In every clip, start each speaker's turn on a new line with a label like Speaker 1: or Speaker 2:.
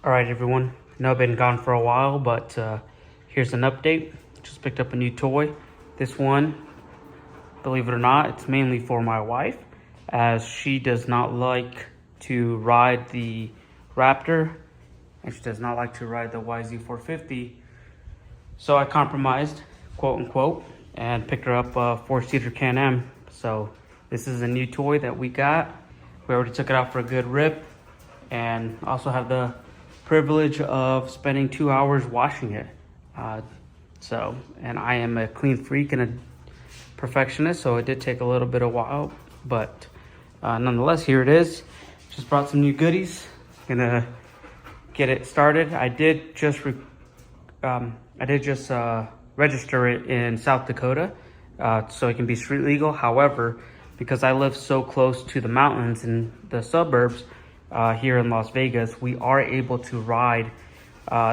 Speaker 1: All right, everyone. I know I've been gone for a while, but here's an update. Just picked up a new toy. This one, believe it or not, it's mainly for my wife, as she does not like to ride the Raptor, and she does not like to ride the YZ450. So I compromised, quote unquote, and picked her up a 4-seater Can-Am. So this is a new toy that we got. We already took it out for a good rip, and also have the privilege of spending 2 hours washing it. And I am a clean freak and a perfectionist, so it did take a little bit of while, but nonetheless, here it is. Just brought some new goodies. Gonna get it started. I did just register it in South Dakota, so it can be street legal. However, because I live so close to the mountains and the suburbs here in Las Vegas, we are able to ride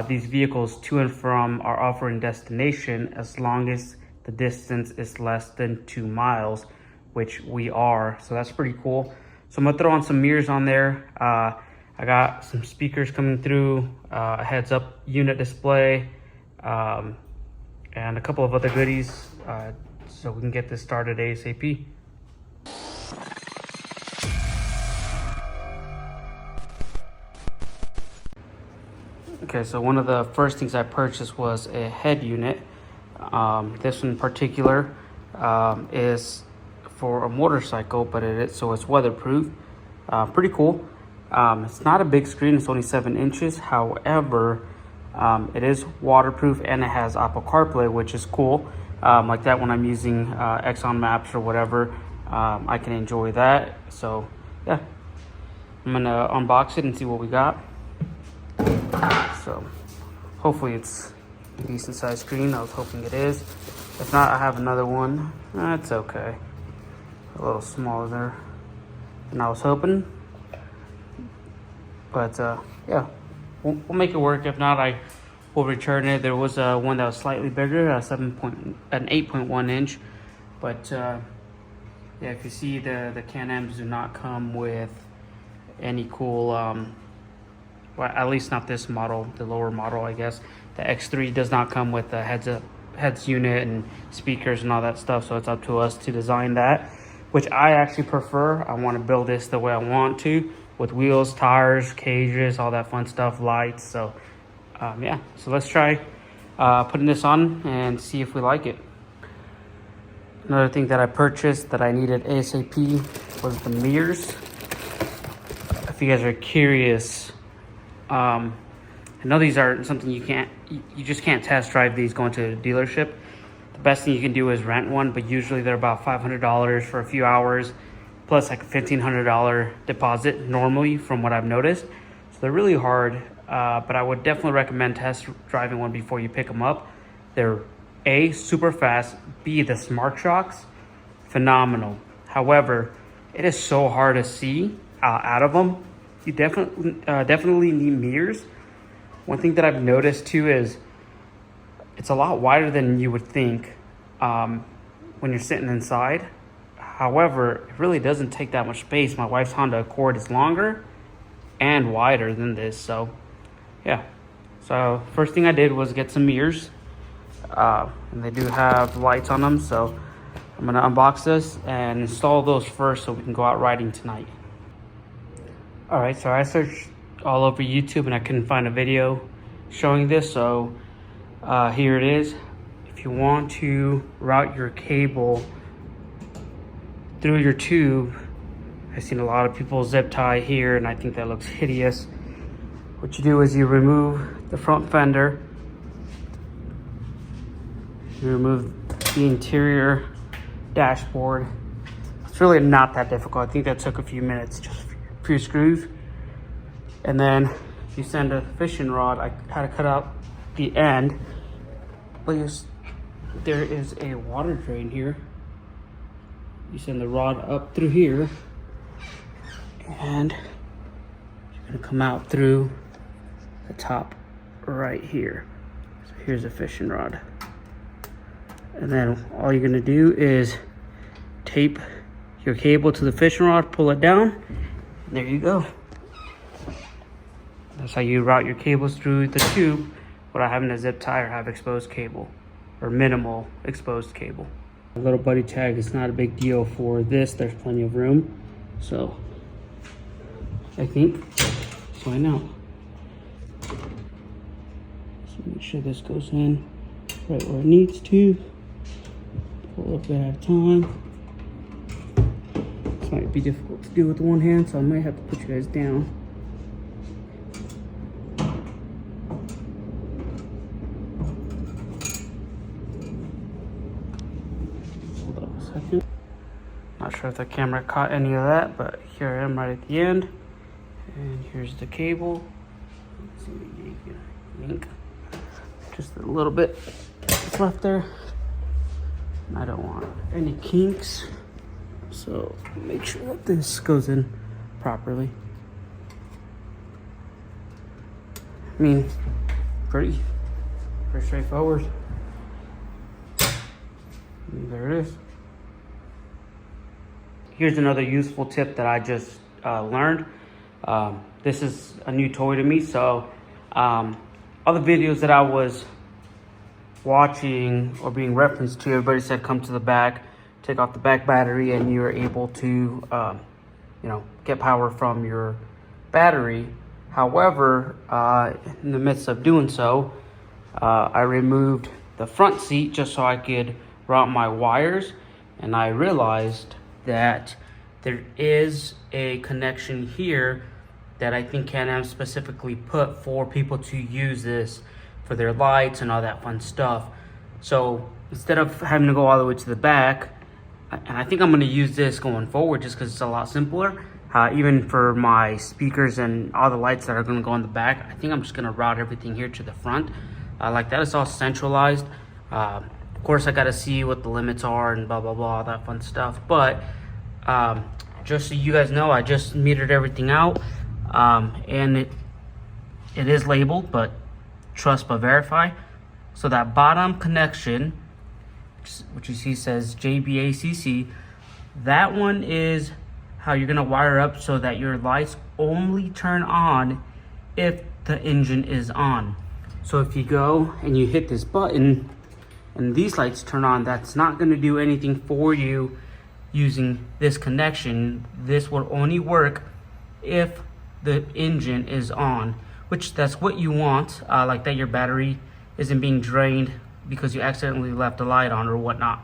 Speaker 1: these vehicles to and from our offering destination as long as the distance is less than 2 miles, which we are. So that's pretty cool. So I'm gonna throw on some mirrors on there. I got some speakers coming through, a heads-up unit display, and a couple of other goodies, so we can get this started ASAP. Okay, so one of the first things I purchased was a head unit. This one in particular is for a motorcycle, but it's weatherproof. Pretty cool. It's not a big screen, it's only 7 inches. However, it is waterproof and it has Apple CarPlay, which is cool. Like that when I'm using Exxon Maps or whatever, I can enjoy that. So yeah, I'm gonna unbox it and see what we got. So hopefully it's a decent sized screen. I was hoping it is. If not, I have another one. That's okay. A little smaller there than I was hoping. But yeah, we'll make it work. If not, I will return it. There was one that was slightly bigger, an 8.1 inch. But yeah, if you see, the Can-Ams do not come with any cool, well, at least not this model, the lower model, I guess. The X3 does not come with a heads unit and speakers and all that stuff, so it's up to us to design that, which I actually prefer. I want to build this the way I want to, with wheels, tires, cages, all that fun stuff, lights. So yeah, so let's try putting this on and see if we like it. Another thing that I purchased that I needed ASAP was the mirrors. If you guys are curious, I know these are something you just can't test drive these going to a dealership. The best thing you can do is rent one, but usually they're about $500 for a few hours, plus like a $1,500 deposit normally, from what I've noticed. So they're really hard, but I would definitely recommend test driving one before you pick them up. They're A, super fast, B, the Smart-Shox, phenomenal. However, it is so hard to see out of them. You definitely need mirrors. One thing that I've noticed too is it's a lot wider than you would think when you're sitting inside. However, it really doesn't take that much space. My wife's Honda Accord is longer and wider than this, so yeah. So first thing I did was get some mirrors, and they do have lights on them, so I'm gonna unbox this and install those first so we can go out riding tonight. All right, so I searched all over YouTube and I couldn't find a video showing this, so here it is. If you want to route your cable through your tube, I've seen a lot of people zip tie here and I think that looks hideous. What you do is you remove the front fender, you remove the interior dashboard. It's really not that difficult. I think that took a few minutes, just a few screws. And then you send a fishing rod. I had to cut out the end. There is a water drain here. You send the rod up through here, and you're gonna come out through the top right here. So here's a fishing rod. And then all you're gonna do is tape your cable to the fishing rod, pull it down, and there you go. That's how you route your cables through the tube without having a zip tie or have exposed cable or minimal exposed cable. A little buddy tag is not a big deal for this. There's plenty of room. So I think that's why now. So make sure this goes in right where it needs to. Pull a little bit at a time. This might be difficult to do with one hand, so I might have to put you guys down. Hold up a second. Not sure if the camera caught any of that, but here I am right at the end. And here's the cable. Let's see, yank. Just a little bit that's left there. I don't want any kinks, so make sure that this goes in properly. I mean, pretty straightforward. And there it is. Here's another useful tip that I just learned. This is a new toy to me, so all the videos that I was watching or being referenced to, everybody said come to the back, take off the back battery, and you're able to get power from your battery. However, in the midst of doing so, I removed the front seat just so I could route my wires, and I realized that there is a connection here that I think Can-Am specifically put for people to use this for their lights and all that fun stuff. So instead of having to go all the way to the back, and I think I'm going to use this going forward just because it's a lot simpler, even for my speakers and all the lights that are going to go in the back, I think I'm just going to route everything here to the front. Like that, it's all centralized. Of course, I got to see what the limits are and blah, blah, blah, all that fun stuff. But just so you guys know, I just metered everything out. And it is labeled, but trust but verify. So that bottom connection, which you see says JBACC, that one is how you're gonna wire up so that your lights only turn on if the engine is on. So if you go and you hit this button and these lights turn on, that's not gonna do anything for you using this connection. This will only work if the engine is on, which that's what you want, like that your battery isn't being drained because you accidentally left the light on or whatnot.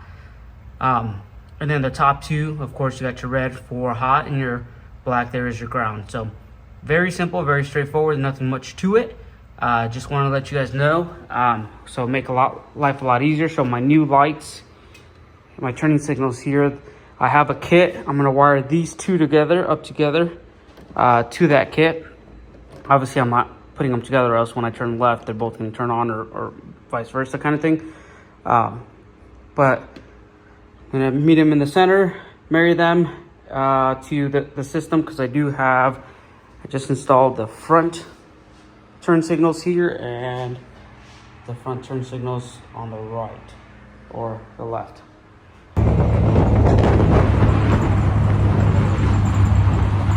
Speaker 1: And then the top two, of course, you got your red for hot and your black there is your ground. So very simple, very straightforward, nothing much to it. Just want to let you guys know, so make life a lot easier. So my new lights, my turning signals here, I have a kit. I'm gonna wire these two together, up together, to that kit. Obviously I'm not putting them together, else when I turn left they're both going to turn on, or vice versa kind of thing. But I'm going to meet them in the center, marry them to the system, because I just installed the front turn signals here and the front turn signals on the right or the left.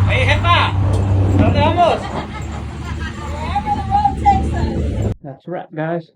Speaker 1: Hey, jefa! ¿Dónde vamos? Wherever the road takes us. That's right, guys.